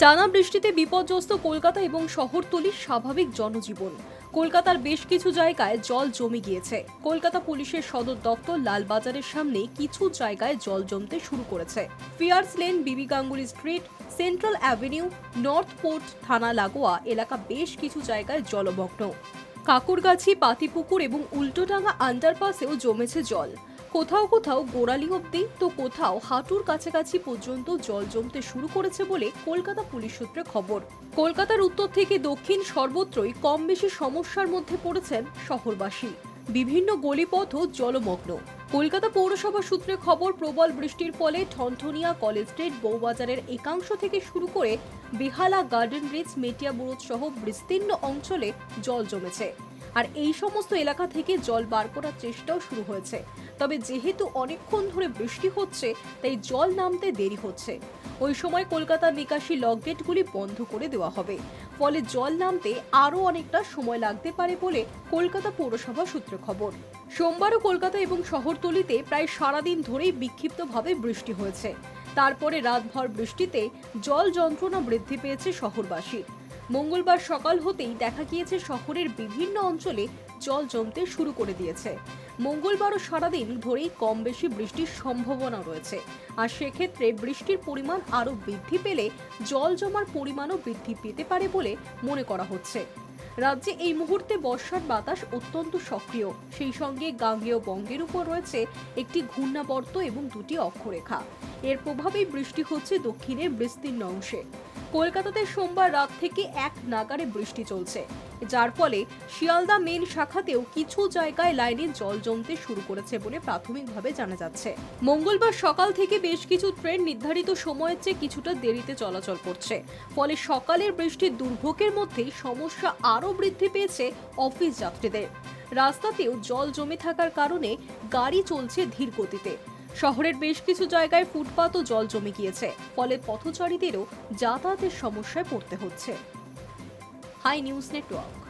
টানা বৃষ্টিতে বিপর্যস্ত কলকাতা এবং শহরতলির স্বাভাবিক জনজীবন। কলকাতার বেশ কিছু জায়গায় জল জমে গিয়েছে। কলকাতা পুলিশের সদর দপ্তর লালবাজারের সামনে কিছু জায়গায় জল জমতে শুরু করেছে। ফিয়ার্স লেন, বিবি Ganguly street, central avenue, north port থানা লাগোয়া এলাকা বেশ কিছু জায়গায় জলমগ্ন। কাকুরগাছি, পাতিপুকুর এবং উল্টোডাঙ্গা আন্ডারপাসেও জমেছে জল। কোথাও কোথাও গোড়ালি অব্দি তো কোথাও হাঁটুর কাছাকাছি পর্যন্ত জল জমতে শুরু করেছে বলে কলকাতা পুলিশ সূত্রে খবর। কলকাতার উত্তর থেকে দক্ষিণ সর্বত্রই কম বেশি সমস্যার মধ্যে পড়েছেন শহরবাসী। বিভিন্ন গলিপথও জলমগ্ন। কলকাতা পৌরসভা সূত্রে খবর, প্রবল বৃষ্টির ফলে ঠনঠনিয়া, কলেজ স্ট্রিট, বউবাজারের একাংশ থেকে শুরু করে বেহালা, গার্ডেন রিচ, মেটিয়া বুরুজ সহ বিস্তীর্ণ অঞ্চলে জল জমেছে। আর এই সমস্ত এলাকা থেকে জল বার করার চেষ্টাও শুরু হয়েছে। তবে যেহেতু অনেকক্ষণ ধরে বৃষ্টি হচ্ছে, তাই জল নামতে দেরি হচ্ছে। ওই সময় কলকাতার নিকাশি লকগেটগুলি বন্ধ করে দেওয়া হবে। ফলে জল নামতে আরও অনেকটা সময় লাগতে পারে বলে কলকাতা পৌরসভা সূত্রে খবর। সোমবারও কলকাতা এবং শহরতলিতে প্রায় সারাদিন ধরেই বিক্ষিপ্তভাবে বৃষ্টি হয়েছে। তারপরে রাতভর বৃষ্টিতে জল যন্ত্রণা বৃদ্ধি পেয়েছে শহরবাসীর। মঙ্গলবার সকাল হতেই দেখা গিয়েছে শহরের বিভিন্ন অঞ্চলে জল জমতে শুরু করে দিয়েছে। মঙ্গলবারও সারাদিন ধরেই কম বেশি বৃষ্টির সম্ভাবনা রয়েছে। আর সেক্ষেত্রে বৃষ্টির পরিমাণ আরও বৃদ্ধি পেলে জল জমার পরিমাণও বৃদ্ধি পেতে পারে বলে মনে করা হচ্ছে। রাজ্যে এই মুহূর্তে বর্ষার বাতাস অত্যন্ত সক্রিয়। সেই সঙ্গে গাঙ্গেয় বঙ্গের উপর রয়েছে একটি ঘূর্ণাবর্ত এবং দুটি অক্ষরেখা। এর প্রভাবেই বৃষ্টি হচ্ছে দক্ষিণের বিস্তীর্ণ অংশে। কলকাতাতে সোমবার রাত থেকে এক নাগাড়ে বৃষ্টি চলছে, যার ফলে শিয়ালদা মেন শাখাতেও কিছু জায়গায় লাইনে জল জমতে শুরু করেছে বলে প্রাথমিকভাবে জানা যাচ্ছে। মঙ্গলবার সকাল থেকে বেশ কিছু ট্রেন নির্ধারিত সময়ের চেয়ে কিছুটা দেরিতে চলাচল করছে। ফলে সকালের বৃষ্টির দুর্ভোগের মধ্যেই সমস্যা আরও বৃদ্ধি পেয়েছে অফিস যাত্রীদের। রাস্তাতেও জল জমে থাকার কারণে গাড়ি চলছে ধীর গতিতে। শহরের বেশ কিছু জায়গায় ফুটপাতও জল জমে গিয়েছে। ফলে পথচারীদেরও যাতায়াতের সমস্যায় পড়তে হচ্ছে। Hi News network.